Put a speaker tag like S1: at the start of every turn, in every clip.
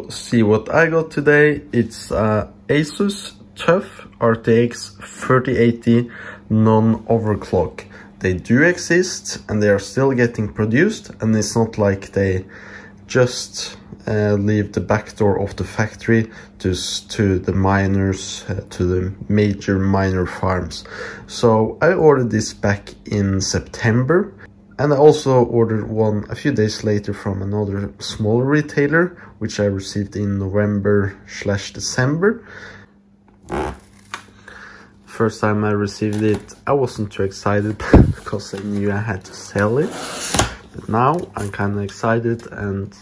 S1: See what I got today. It's Asus TUF RTX 3080 non-overclock. They do exist and they are still getting produced, and it's not like they just leave the back door of the factory to the miners, to the major miner farms. So I ordered this back in September, and I also ordered one a few days later from another smaller retailer, which I received in November/December. First time I received it, I wasn't too excited because I knew I had to sell it. But now I'm kind of excited, and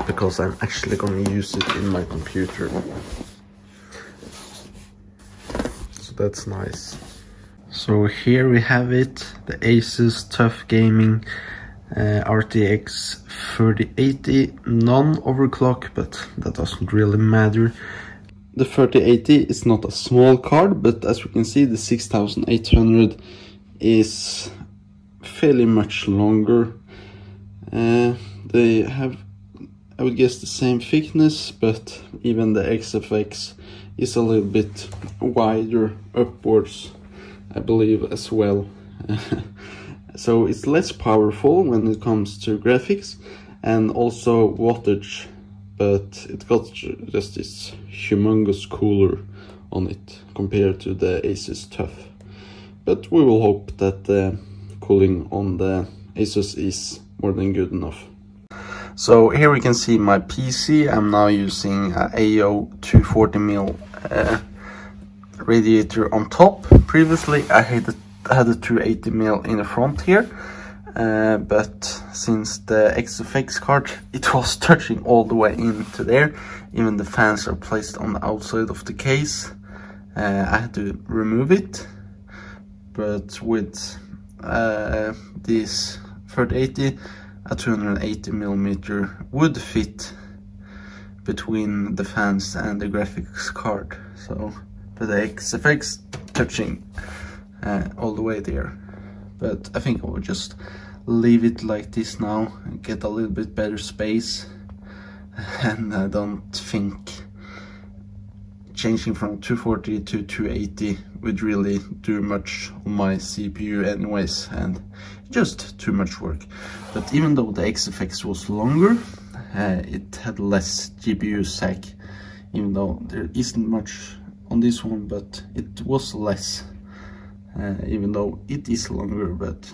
S1: because I'm actually going to use it in my computer. So that's nice. So here we have it, the Asus TUF Gaming RTX 3080 non-overclock, but that doesn't really matter. The 3080 is not a small card, but as we can see, the 6800 is fairly much longer. They have, I would guess, the same thickness, but even the XFX is a little bit wider upwards, I believe, as well. So it's less powerful when it comes to graphics and also wattage, but it got just this humongous cooler on it compared to the Asus TUF. But we will hope that the cooling on the Asus is more than good enough. So here we can see my PC. I'm now using a AO 240mm radiator on top. Previously I had a 280mm in the front here, but since the XFX card, it was touching all the way into there. Even the fans are placed on the outside of the case. I had to remove it, but with this 3080, a 280mm would fit between the fans and the graphics card. So, but the XFX touching all the way there. But I think I will just leave it like this now and get a little bit better space. And I don't think changing from 240 to 280 would really do much on my CPU anyways, and just too much work. But even though the XFX was longer, it had less GPU sag, even though there isn't much on this one, but it was less, even though it is longer. But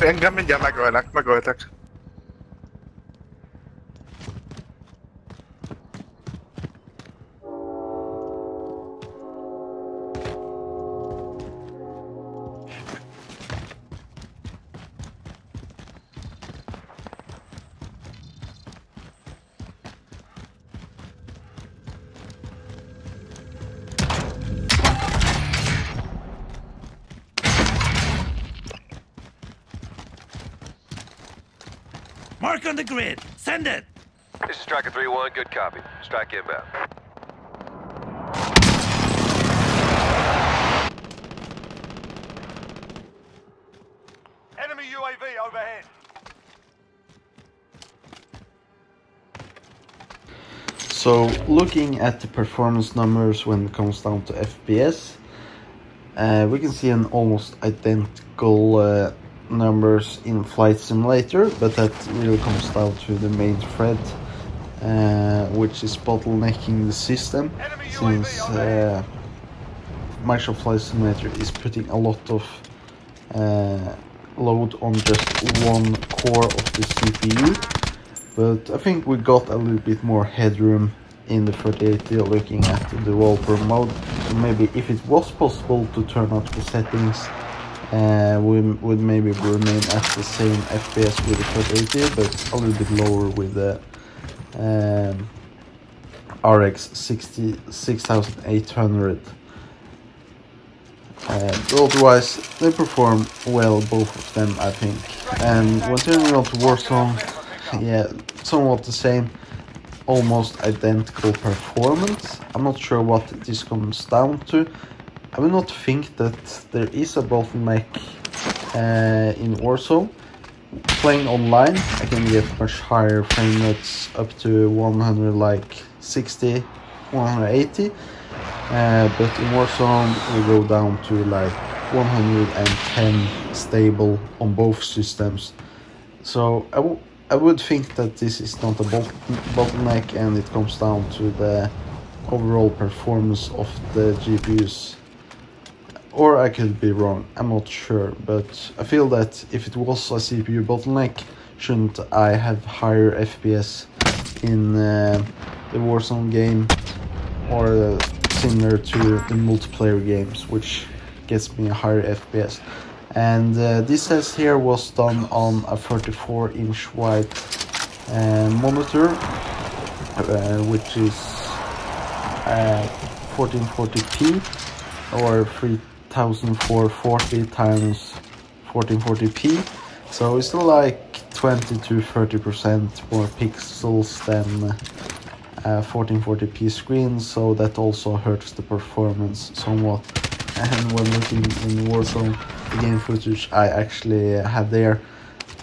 S2: Engem mindjárt megöltek.
S3: Mark on the grid. Send it.
S4: This is Striker 3-1. Good copy. Strike inbound.
S3: Enemy UAV overhead.
S1: So looking at the performance numbers when it comes down to FPS, we can see an almost identical numbers in Flight Simulator, but that really comes down to the main thread, which is bottlenecking the system, since Microsoft Flight Simulator is putting a lot of load on just one core of the CPU. But I think we got a little bit more headroom in the 3080 looking at the developer mode. So maybe if it was possible to turn up the settings, we would maybe remain at the same FPS with the 3080, but a little bit lower with the RX6800. Otherwise, they perform well, both of them, I think. And when turning on to Warzone, yeah, somewhat the same, almost identical performance. I'm not sure what this comes down to. I will not think that there is a bottleneck in Warzone. Playing online, I can get much higher frame rates, up to 160, 180. But in Warzone, we go down to like 110 stable on both systems. So I would think that this is not a bottleneck, and it comes down to the overall performance of the GPUs. Or I could be wrong, I'm not sure, but I feel that if it was a CPU bottleneck, shouldn't I have higher FPS in the Warzone game, or similar to the multiplayer games, which gets me a higher FPS. And this says here was done on a 34-inch wide monitor, which is 1440p or 3440 times 1440p. So it's like 20 to 30% more pixels than 1440p screen, so that also hurts the performance somewhat. And when looking in Warzone, the game footage I actually had there,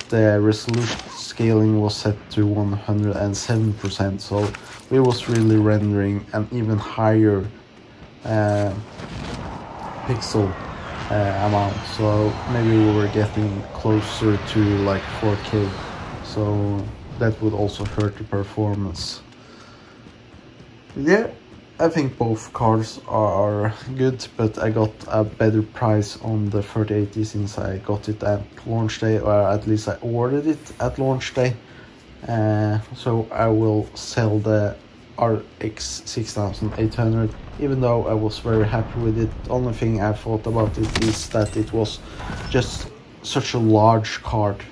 S1: the resolution scaling was set to 107%, so we was really rendering an even higher pixel amount, so maybe we were getting closer to like 4K, so that would also hurt the performance. Yeah, I think both cards are good, but I got a better price on the 3080 since I got it at launch day, or at least I ordered it at launch day. So I will sell the RX6800, even though I was very happy with it. The only thing I thought about it is that it was just such a large card